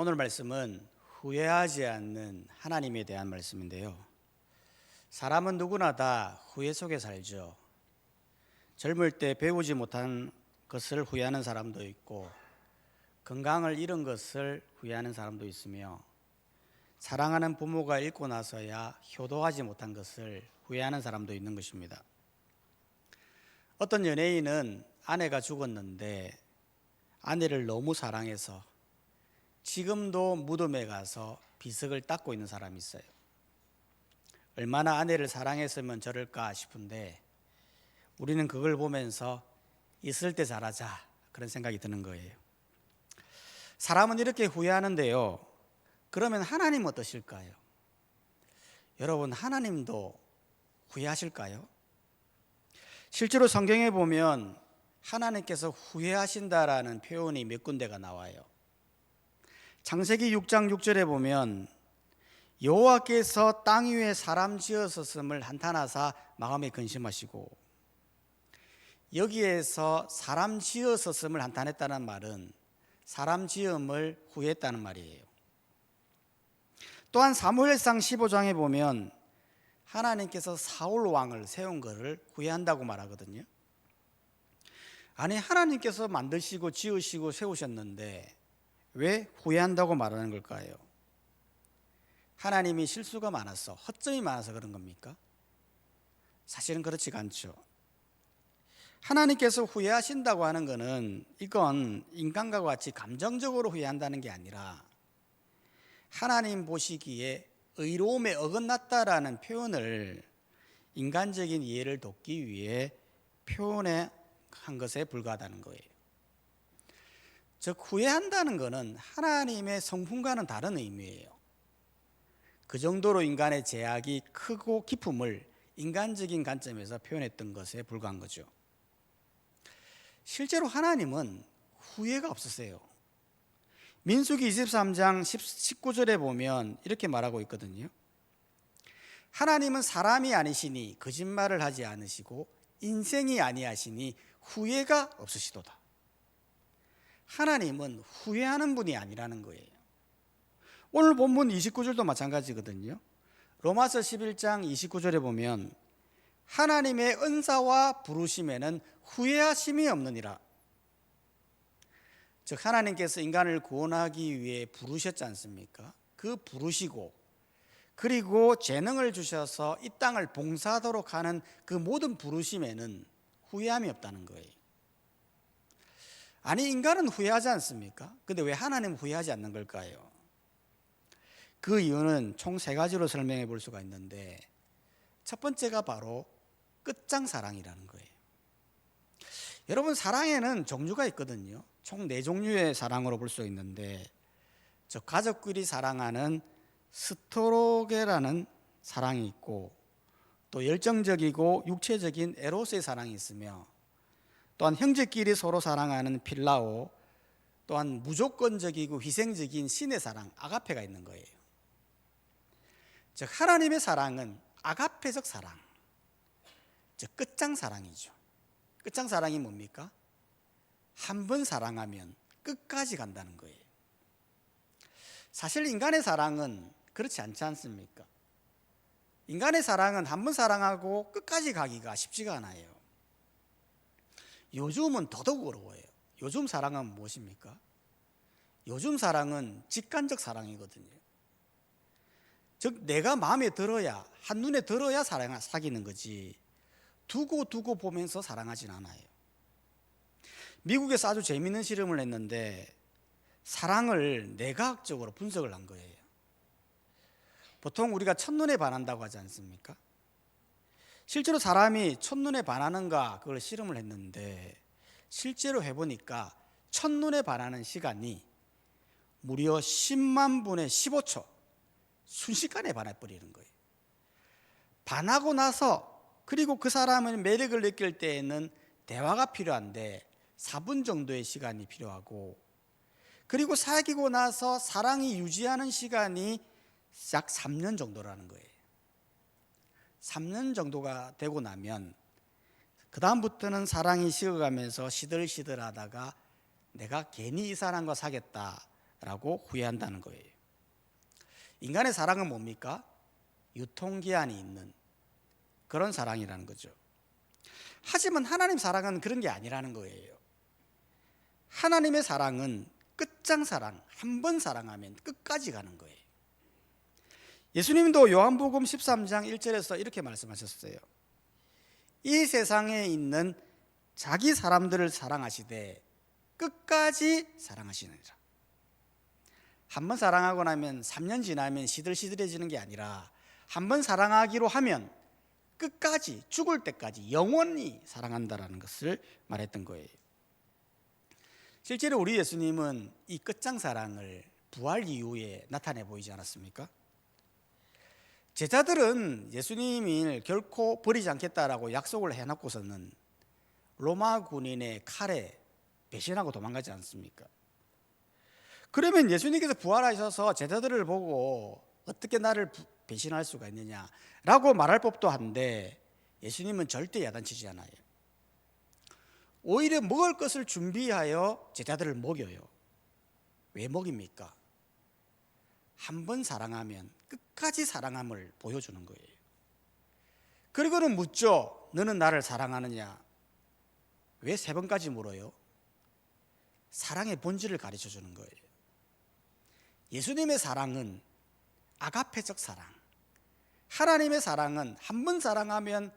오늘 말씀은 후회하지 않는 하나님에 대한 말씀인데요. 사람은 누구나 다 후회 속에 살죠. 젊을 때 배우지 못한 것을 후회하는 사람도 있고, 건강을 잃은 것을 후회하는 사람도 있으며, 사랑하는 부모가 잃고 나서야 효도하지 못한 것을 후회하는 사람도 있는 것입니다. 어떤 연예인은 아내가 죽었는데 아내를 너무 사랑해서 지금도 무덤에 가서 비석을 닦고 있는 사람이 있어요. 얼마나 아내를 사랑했으면 저럴까 싶은데 우리는 그걸 보면서 있을 때 잘하자 그런 생각이 드는 거예요. 사람은 이렇게 후회하는데요. 그러면 하나님 어떠실까요? 여러분, 하나님도 후회하실까요? 실제로 성경에 보면 하나님께서 후회하신다라는 표현이 몇 군데가 나와요. 창세기 6장 6절에 보면 여호와께서 땅 위에 사람 지으셨음을 한탄하사 마음에 근심하시고, 여기에서 사람 지으셨음을 한탄했다는 말은 사람 지음을 후회했다는 말이에요. 또한 사무엘상 15장에 보면 하나님께서 사울 왕을 세운 것을 후회한다고 말하거든요. 아니, 하나님께서 만드시고 지으시고 세우셨는데 왜 후회한다고 말하는 걸까요? 하나님이 실수가 많아서, 허점이 많아서 그런 겁니까? 사실은 그렇지가 않죠. 하나님께서 후회하신다고 하는 것은 이건 인간과 같이 감정적으로 후회한다는 게 아니라 하나님 보시기에 의로움에 어긋났다라는 표현을 인간적인 이해를 돕기 위해 표현한 것에 불과하다는 거예요. 즉, 후회한다는 것은 하나님의 성품과는 다른 의미예요. 그 정도로 인간의 제약이 크고 깊음을 인간적인 관점에서 표현했던 것에 불과한 거죠. 실제로 하나님은 후회가 없으세요. 민수기 23장 19절에 보면 이렇게 말하고 있거든요. 하나님은 사람이 아니시니 거짓말을 하지 않으시고 인생이 아니하시니 후회가 없으시도다. 하나님은 후회하는 분이 아니라는 거예요. 오늘 본문 29절도 마찬가지거든요. 로마서 11장 29절에 보면 하나님의 은사와 부르심에는 후회하심이 없느니라. 즉, 하나님께서 인간을 구원하기 위해 부르셨지 않습니까? 그 부르시고 그리고 재능을 주셔서 이 땅을 봉사하도록 하는 그 모든 부르심에는 후회함이 없다는 거예요. 아니, 인간은 후회하지 않습니까? 근데 왜 하나님은 후회하지 않는 걸까요? 그 이유는 총 세 가지로 설명해 볼 수가 있는데, 첫 번째가 바로 끝장사랑이라는 거예요. 여러분, 사랑에는 종류가 있거든요. 총 4종류의 사랑으로 볼 수 있는데, 저 가족끼리 사랑하는 스토로게라는 사랑이 있고, 또 열정적이고 육체적인 에로스의 사랑이 있으며, 또한 형제끼리 서로 사랑하는 필라오, 또한 무조건적이고 희생적인 신의 사랑, 아가페가 있는 거예요. 즉, 하나님의 사랑은 아가페적 사랑, 즉 끝장사랑이죠. 끝장사랑이 뭡니까? 한 번 사랑하면 끝까지 간다는 거예요. 사실 인간의 사랑은 그렇지 않지 않습니까? 인간의 사랑은 한 번 사랑하고 끝까지 가기가 쉽지가 않아요. 요즘은 더더욱 어려워요. 요즘 사랑은 무엇입니까? 요즘 사랑은 직관적 사랑이거든요. 즉, 내가 마음에 들어야, 한눈에 들어야 사귀는 거지 두고 보면서 사랑하진 않아요. 미국에서 아주 재미있는 실험을 했는데 사랑을 내과학적으로 분석을 한 거예요. 보통 우리가 첫눈에 반한다고 하지 않습니까? 실제로 사람이 첫눈에 반하는가 그걸 실험을 했는데 실제로 해보니까 첫눈에 반하는 시간이 무려 10만 분의 15초 순식간에 반해버리는 거예요. 반하고 나서 그리고 그 사람의 매력을 느낄 때에는 대화가 필요한데 4분 정도의 시간이 필요하고, 그리고 사귀고 나서 사랑이 유지하는 시간이 약 3년 정도라는 거예요. 3년 정도가 되고 나면 그 다음부터는 사랑이 식어가면서 시들시들하다가 내가 괜히 이 사람과 사귀었다 라고 후회한다는 거예요. 인간의 사랑은 뭡니까? 유통기한이 있는 그런 사랑이라는 거죠. 하지만 하나님 사랑은 그런 게 아니라는 거예요. 하나님의 사랑은 끝장사랑, 한 번 사랑하면 끝까지 가는 거예요. 예수님도 요한복음 13장 1절에서 이렇게 말씀하셨어요. 이 세상에 있는 자기 사람들을 사랑하시되 끝까지 사랑하시느니라. 한 번 사랑하고 나면 3년 지나면 시들시들해지는 게 아니라 한 번 사랑하기로 하면 끝까지, 죽을 때까지 영원히 사랑한다라는 것을 말했던 거예요. 실제로 우리 예수님은 이 끝장사랑을 부활 이후에 나타내 보이지 않았습니까? 제자들은 예수님을 결코 버리지 않겠다라고 약속을 해놓고서는 로마 군인의 칼에 배신하고 도망가지 않습니까? 그러면 예수님께서 부활하셔서 제자들을 보고 어떻게 나를 배신할 수가 있느냐라고 말할 법도 한데 예수님은 절대 야단치지 않아요. 오히려 먹을 것을 준비하여 제자들을 먹여요. 왜 먹입니까? 한 번 사랑하면 끝까지 사랑함을 보여주는 거예요. 그리고는 묻죠. 너는 나를 사랑하느냐? 왜 3번까지 물어요? 사랑의 본질을 가르쳐 주는 거예요. 예수님의 사랑은 아가페적 사랑, 하나님의 사랑은 한 번 사랑하면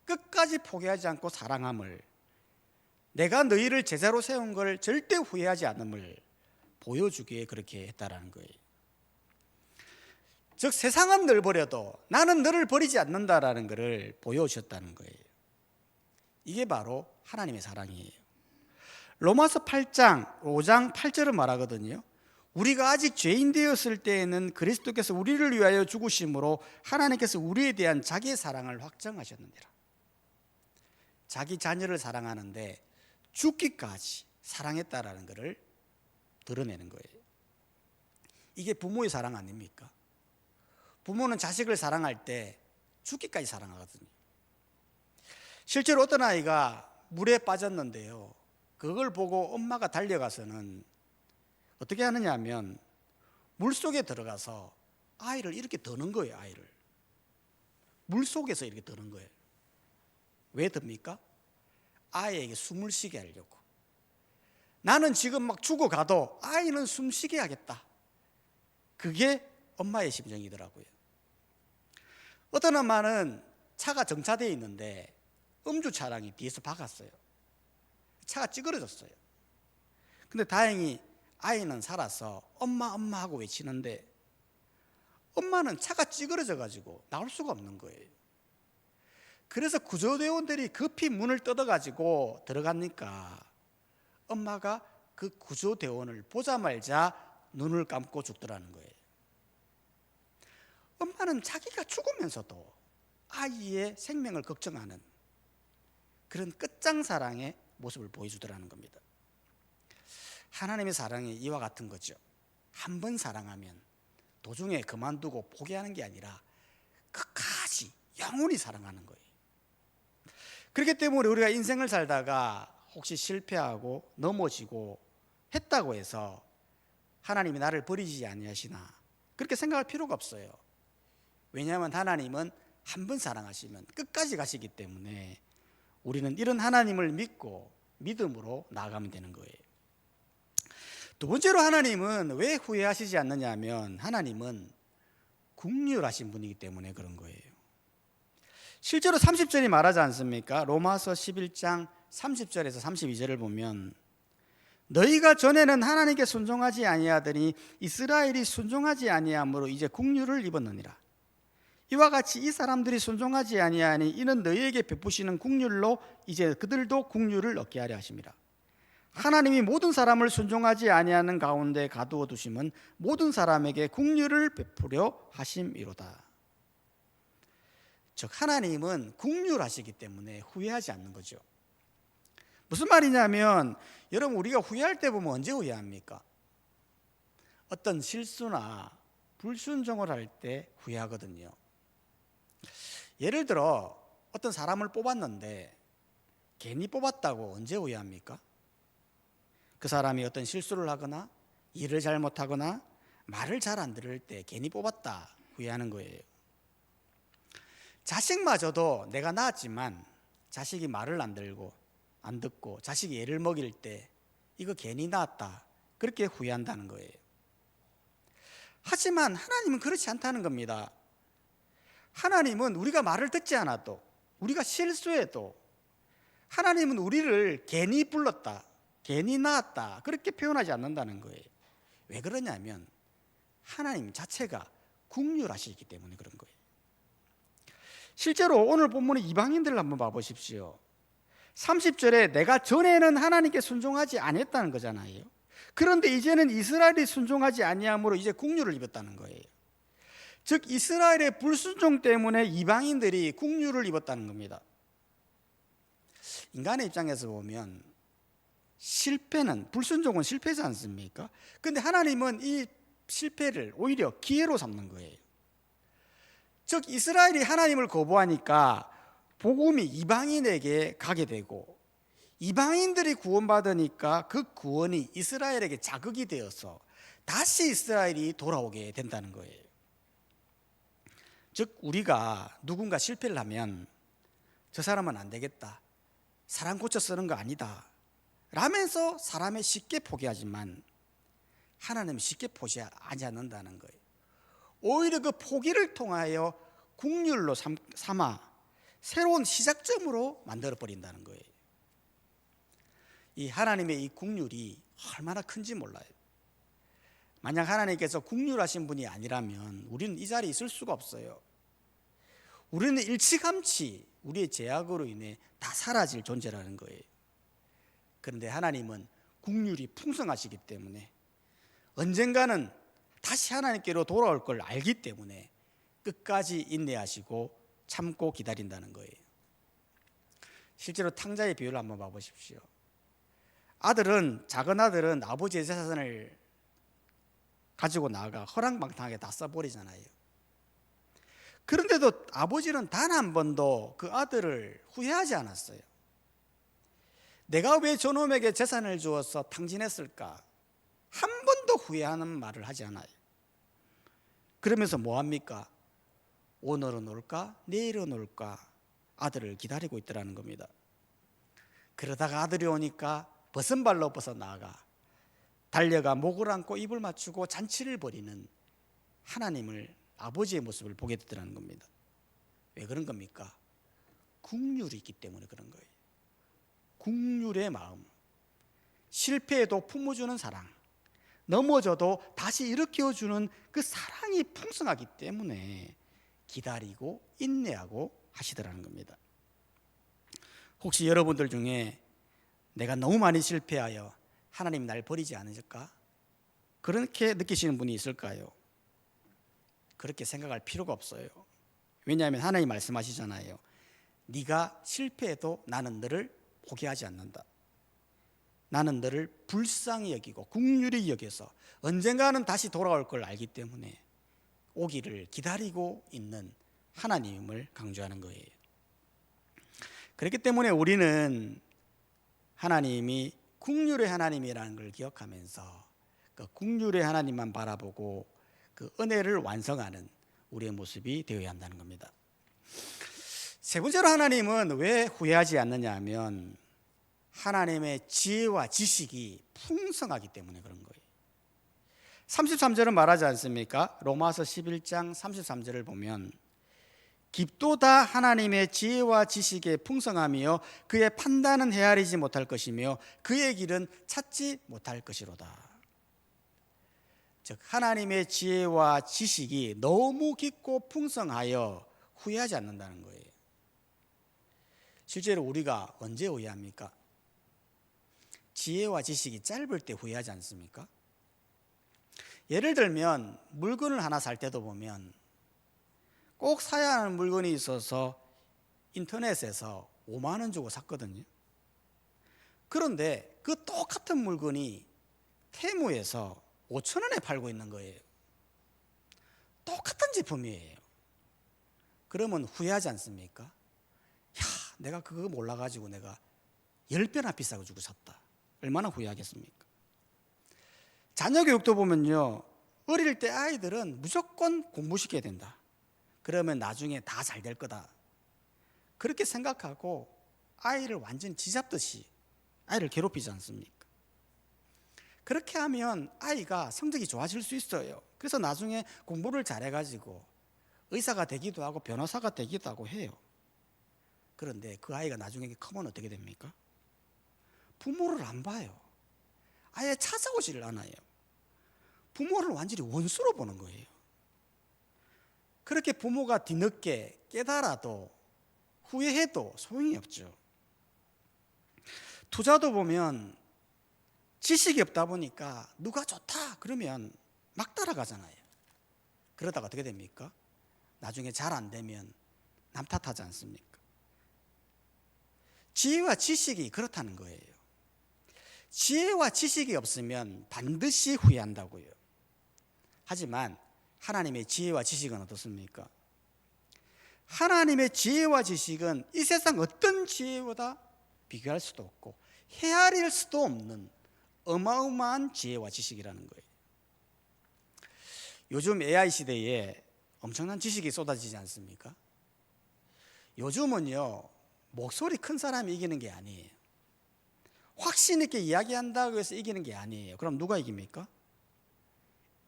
끝까지 포기하지 않고 사랑함을, 내가 너희를 제자로 세운 걸 절대 후회하지 않음을 보여주기에 그렇게 했다라는 거예요. 즉 세상은 널 버려도 나는 너를 버리지 않는다라는 것을 보여주셨다는 거예요. 이게 바로 하나님의 사랑이에요. 로마서 8장 5장 8절은 말하거든요. 우리가 아직 죄인 되었을 때에는 그리스도께서 우리를 위하여 죽으심으로 하나님께서 우리에 대한 자기의 사랑을 확정하셨느니라. 자기 자녀를 사랑하는데 죽기까지 사랑했다라는 것을 드러내는 거예요. 이게 부모의 사랑 아닙니까? 부모는 자식을 사랑할 때 죽기까지 사랑하거든요. 실제로 어떤 아이가 물에 빠졌는데요, 그걸 보고 엄마가 달려가서는 어떻게 하느냐 하면 물속에 들어가서 아이를 이렇게 드는 거예요. 아이를 물속에서 이렇게 드는 거예요. 왜 듭니까? 아이에게 숨을 쉬게 하려고. 나는 지금 막 죽어가도 아이는 숨 쉬게 하겠다. 그게 엄마의 심정이더라고요. 어떤 엄마는 차가 정차되어 있는데 음주 차량이 뒤에서 박았어요. 차가 찌그러졌어요. 근데 다행히 아이는 살아서 엄마 엄마 하고 외치는데 엄마는 차가 찌그러져 가지고 나올 수가 없는 거예요. 그래서 구조대원들이 급히 문을 뜯어 가지고 들어가니까 엄마가 그 구조대원을 보자마자 눈을 감고 죽더라는 거예요. 엄마는 자기가 죽으면서도 아이의 생명을 걱정하는 그런 끝장사랑의 모습을 보여주더라는 겁니다. 하나님의 사랑이 이와 같은 거죠. 한 번 사랑하면 도중에 그만두고 포기하는 게 아니라 끝까지 영원히 사랑하는 거예요. 그렇기 때문에 우리가 인생을 살다가 혹시 실패하고 넘어지고 했다고 해서 하나님이 나를 버리지 아니하시나 그렇게 생각할 필요가 없어요. 왜냐하면 하나님은 한 번 사랑하시면 끝까지 가시기 때문에 우리는 이런 하나님을 믿고 믿음으로 나아가면 되는 거예요. 두 번째로 하나님은 왜 후회하시지 않느냐 하면 하나님은 긍휼하신 분이기 때문에 그런 거예요. 실제로 30절이 말하지 않습니까? 로마서 11장 30절에서 32절을 보면 너희가 전에는 하나님께 순종하지 아니하더니 이스라엘이 순종하지 아니함으로 이제 긍휼을 입었느니라. 이와 같이 이 사람들이 순종하지 아니하니 이는 너희에게 베푸시는 긍휼로 이제 그들도 긍휼을 얻게 하려 하심이라. 하나님이 모든 사람을 순종하지 아니하는 가운데 가두어 두심은 모든 사람에게 긍휼을 베푸려 하심이로다. 즉 하나님은 긍휼하시기 때문에 후회하지 않는 거죠. 무슨 말이냐면 여러분 우리가 후회할 때 보면 언제 후회합니까? 어떤 실수나 불순종을 할 때 후회하거든요. 예를 들어 어떤 사람을 뽑았는데 괜히 뽑았다고 언제 후회합니까? 그 사람이 어떤 실수를 하거나 일을 잘못하거나 말을 잘 안 들을 때 괜히 뽑았다 후회하는 거예요. 자식마저도 내가 낳았지만 자식이 말을 안 듣고 자식이 애를 먹일 때 이거 괜히 낳았다 그렇게 후회한다는 거예요. 하지만 하나님은 그렇지 않다는 겁니다. 하나님은 우리가 말을 듣지 않아도, 우리가 실수해도 하나님은 우리를 괜히 불렀다, 괜히 낳았다 그렇게 표현하지 않는다는 거예요. 왜 그러냐면 하나님 자체가 긍휼하시기 때문에 그런 거예요. 실제로 오늘 본문의 이방인들을 한번 봐보십시오. 30절에 내가 전에는 하나님께 순종하지 아니했다는 거잖아요. 그런데 이제는 이스라엘이 순종하지 아니함으로 이제 긍휼을 입었다는 거예요. 즉 이스라엘의 불순종 때문에 이방인들이 긍휼을 입었다는 겁니다. 인간의 입장에서 보면 불순종은 실패지 않습니까? 그런데 하나님은 이 실패를 오히려 기회로 삼는 거예요. 즉 이스라엘이 하나님을 거부하니까 복음이 이방인에게 가게 되고, 이방인들이 구원받으니까 그 구원이 이스라엘에게 자극이 되어서 다시 이스라엘이 돌아오게 된다는 거예요. 즉 우리가 누군가 실패를 하면 저 사람은 안 되겠다, 사람 고쳐 쓰는 거 아니다 라면서 사람을 쉽게 포기하지만 하나님은 쉽게 포기하지 않는다는 거예요. 오히려 그 포기를 통하여 긍휼로 삼아 새로운 시작점으로 만들어 버린다는 거예요. 이 하나님의 이 긍휼이 얼마나 큰지 몰라요. 만약 하나님께서 긍휼하신 분이 아니라면 우리는 이 자리에 있을 수가 없어요. 우리는 일찌감치 우리의 죄악으로 인해 다 사라질 존재라는 거예요. 그런데 하나님은 긍휼이 풍성하시기 때문에 언젠가는 다시 하나님께로 돌아올 걸 알기 때문에 끝까지 인내하시고 참고 기다린다는 거예요. 실제로 탕자의 비유를 한번 봐보십시오. 작은 아들은 아버지의 재산을 가지고 나가 허랑방탕하게 다 써버리잖아요. 그런데도 아버지는 단 한 번도 그 아들을 후회하지 않았어요. 내가 왜 저놈에게 재산을 주어서 탕진했을까? 한 번도 후회하는 말을 하지 않아요. 그러면서 뭐합니까? 오늘은 올까? 내일은 올까? 아들을 기다리고 있더라는 겁니다. 그러다가 아들이 오니까 벗은발로 벗어나가 달려가 목을 안고 입을 맞추고 잔치를 벌이는 하나님을, 아버지의 모습을 보게 되더라는 겁니다. 왜 그런 겁니까? 긍휼이 있기 때문에 그런 거예요. 긍휼의 마음, 실패에도 품어주는 사랑, 넘어져도 다시 일으켜주는 그 사랑이 풍성하기 때문에 기다리고 인내하고 하시더라는 겁니다. 혹시 여러분들 중에 내가 너무 많이 실패하여 하나님 날 버리지 않으실까? 그렇게 느끼시는 분이 있을까요? 그렇게 생각할 필요가 없어요. 왜냐하면 하나님 말씀하시잖아요. 네가 실패해도 나는 너를 포기하지 않는다. 나는 너를 불쌍히 여기고 긍휼히 여겨서 언젠가는 다시 돌아올 걸 알기 때문에 오기를 기다리고 있는 하나님을 강조하는 거예요. 그렇기 때문에 우리는 하나님이 긍휼의 하나님이라는 걸 기억하면서 그 긍휼의 하나님만 바라보고 그 은혜를 완성하는 우리의 모습이 되어야 한다는 겁니다. 세 번째로 하나님은 왜 후회하지 않느냐 하면 하나님의 지혜와 지식이 풍성하기 때문에 그런 거예요. 33절은 말하지 않습니까? 로마서 11장 33절을 보면 깊도다 하나님의 지혜와 지식의 풍성함이요 그의 판단은 헤아리지 못할 것이며 그의 길은 찾지 못할 것이로다. 즉 하나님의 지혜와 지식이 너무 깊고 풍성하여 후회하지 않는다는 거예요. 실제로 우리가 언제 후회합니까? 지혜와 지식이 짧을 때 후회하지 않습니까? 예를 들면 물건을 하나 살 때도 보면 꼭 사야 하는 물건이 있어서 인터넷에서 5만 원 주고 샀거든요. 그런데 그 똑같은 물건이 테무에서 5천 원에 팔고 있는 거예요. 똑같은 제품이에요. 그러면 후회하지 않습니까? 야, 내가 그거 몰라가지고 내가 10배나 비싸게 주고 샀다. 얼마나 후회하겠습니까? 자녀 교육도 보면요, 어릴 때 아이들은 무조건 공부시켜야 된다. 그러면 나중에 다 잘 될 거다. 그렇게 생각하고 아이를 완전히 쥐잡듯이 아이를 괴롭히지 않습니까? 그렇게 하면 아이가 성적이 좋아질 수 있어요. 그래서 나중에 공부를 잘해가지고 의사가 되기도 하고 변호사가 되기도 하고 해요. 그런데 그 아이가 나중에 크면 어떻게 됩니까? 부모를 안 봐요. 아예 찾아오지를 않아요. 부모를 완전히 원수로 보는 거예요. 그렇게 부모가 뒤늦게 깨달아도 후회해도 소용이 없죠. 투자도 보면 지식이 없다 보니까 누가 좋다 그러면 막 따라가잖아요. 그러다가 어떻게 됩니까? 나중에 잘 안 되면 남 탓하지 않습니까? 지혜와 지식이 그렇다는 거예요. 지혜와 지식이 없으면 반드시 후회한다고요. 하지만 하나님의 지혜와 지식은 어떻습니까? 하나님의 지혜와 지식은 이 세상 어떤 지혜보다 비교할 수도 없고 헤아릴 수도 없는 어마어마한 지혜와 지식이라는 거예요. 요즘 AI 시대에 엄청난 지식이 쏟아지지 않습니까? 요즘은요, 목소리 큰 사람이 이기는 게 아니에요. 확신 있게 이야기한다고 해서 이기는 게 아니에요. 그럼 누가 이깁니까?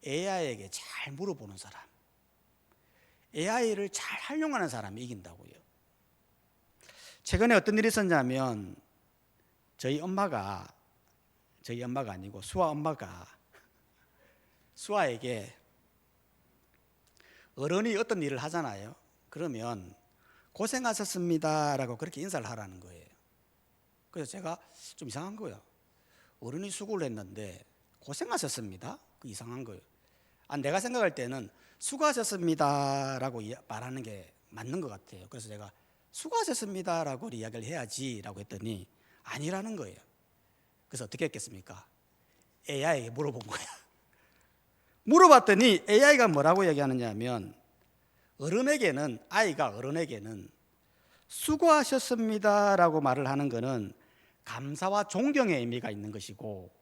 AI에게 잘 물어보는 사람, AI를 잘 활용하는 사람이 이긴다고요. 최근에 어떤 일이 있었냐면 저희 엄마가 아니고 수아 엄마가 수아에게 어른이 어떤 일을 하잖아요. 그러면 고생하셨습니다라고 그렇게 인사를 하라는 거예요. 그래서 제가 좀 이상한 거예요. 어른이 수고를 했는데 고생하셨습니다? 그 이상한 거예요. 내가 생각할 때는 수고하셨습니다라고 말하는 게 맞는 것 같아요. 그래서 제가 수고하셨습니다라고 이야기를 해야지라고 했더니 아니라는 거예요. 그래서 어떻게 했겠습니까? AI에게 물어본 거야. 물어봤더니 AI가 뭐라고 얘기하느냐면 아이가 어른에게는 수고하셨습니다라고 말을 하는 것은 감사와 존경의 의미가 있는 것이고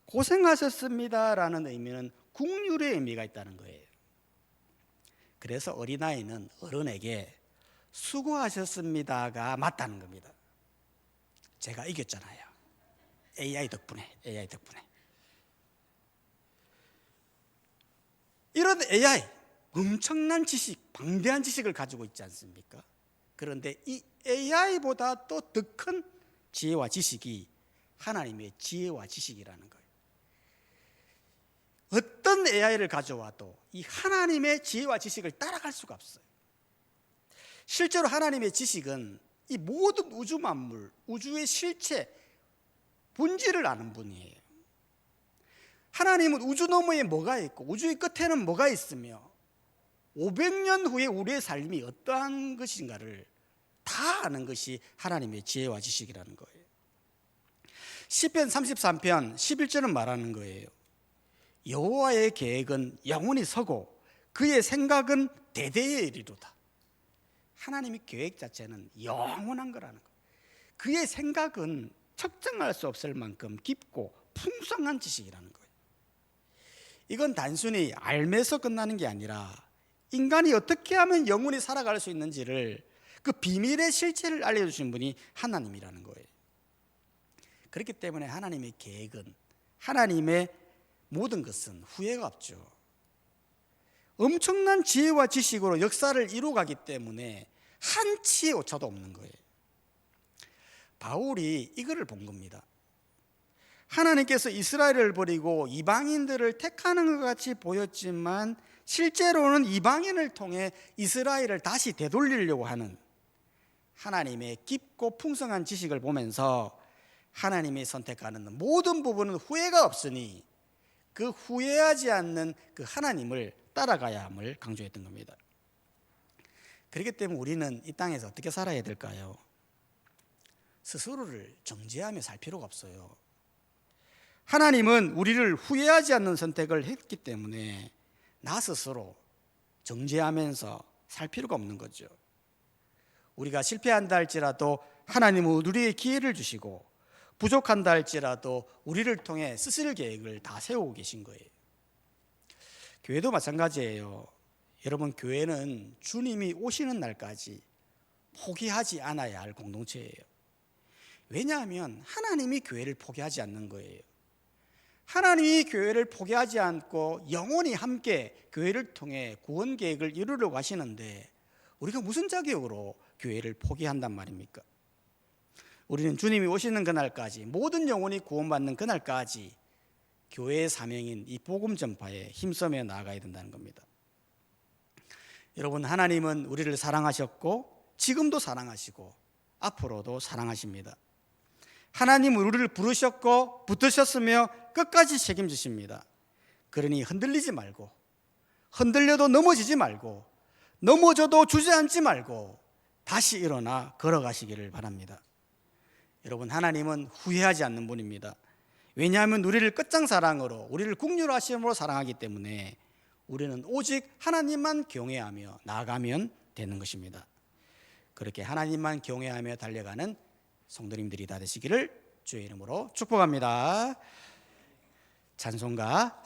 고생하셨습니다라는 의미는 긍휼의 의미가 있다는 거예요. 그래서 어린아이는 어른에게 수고하셨습니다가 맞다는 겁니다. 제가 이겼잖아요. AI 덕분에. 이런 AI, 엄청난 지식, 방대한 지식을 가지고 있지 않습니까? 그런데 이 AI보다 또 더 큰 지혜와 지식이 하나님의 지혜와 지식이라는 거예요. 어떤 AI를 가져와도 이 하나님의 지혜와 지식을 따라갈 수가 없어요. 실제로 하나님의 지식은 이 모든 우주 만물, 우주의 실체, 본질을 아는 분이에요. 하나님은 우주 너머에 뭐가 있고 우주의 끝에는 뭐가 있으며 500년 후에 우리의 삶이 어떠한 것인가를 다 아는 것이 하나님의 지혜와 지식이라는 거예요. 시편 33편 11절은 말하는 거예요. 여호와의 계획은 영원히 서고 그의 생각은 대대에 이르도다. 하나님의 계획 자체는 영원한 거라는 거예요. 그의 생각은 측정할 수 없을 만큼 깊고 풍성한 지식이라는 거예요. 이건 단순히 알면서 끝나는 게 아니라 인간이 어떻게 하면 영원히 살아갈 수 있는지를 그 비밀의 실체를 알려주신 분이 하나님이라는 거예요. 그렇기 때문에 하나님의 계획은, 하나님의 모든 것은 후회가 없죠. 엄청난 지혜와 지식으로 역사를 이루어가기 때문에 한치의 오차도 없는 거예요. 바울이 이거를 본 겁니다. 하나님께서 이스라엘을 버리고 이방인들을 택하는 것 같이 보였지만 실제로는 이방인을 통해 이스라엘을 다시 되돌리려고 하는 하나님의 깊고 풍성한 지식을 보면서 하나님이 선택하는 모든 부분은 후회가 없으니 그 후회하지 않는 그 하나님을 따라가야 함을 강조했던 겁니다. 그렇기 때문에 우리는 이 땅에서 어떻게 살아야 될까요? 스스로를 정죄하며 살 필요가 없어요. 하나님은 우리를 후회하지 않는 선택을 했기 때문에 나 스스로 정죄하면서 살 필요가 없는 거죠. 우리가 실패한다 할지라도 하나님은 우리에게 기회를 주시고 부족한다 할지라도 우리를 통해 쓰실 계획을 다 세우고 계신 거예요. 교회도 마찬가지예요. 여러분, 교회는 주님이 오시는 날까지 포기하지 않아야 할 공동체예요. 왜냐하면 하나님이 교회를 포기하지 않는 거예요. 하나님이 교회를 포기하지 않고 영원히 함께 교회를 통해 구원 계획을 이루려고 하시는데 우리가 무슨 자격으로 교회를 포기한단 말입니까? 우리는 주님이 오시는 그날까지, 모든 영혼이 구원받는 그날까지 교회의 사명인 이 복음 전파에 힘쓰며 나아가야 된다는 겁니다. 여러분, 하나님은 우리를 사랑하셨고 지금도 사랑하시고 앞으로도 사랑하십니다. 하나님은 우리를 부르셨고 붙드셨으며 끝까지 책임지십니다. 그러니 흔들리지 말고, 흔들려도 넘어지지 말고, 넘어져도 주저앉지 말고 다시 일어나 걸어가시기를 바랍니다. 여러분, 하나님은 후회하지 않는 분입니다. 왜냐하면 우리를 끝장사랑으로, 우리를 국률하심으로 사랑하기 때문에 우리는 오직 하나님만 경외하며 나아가면 되는 것입니다. 그렇게 하나님만 경외하며 달려가는 성도님들이 다 되시기를 주의 이름으로 축복합니다. 찬송가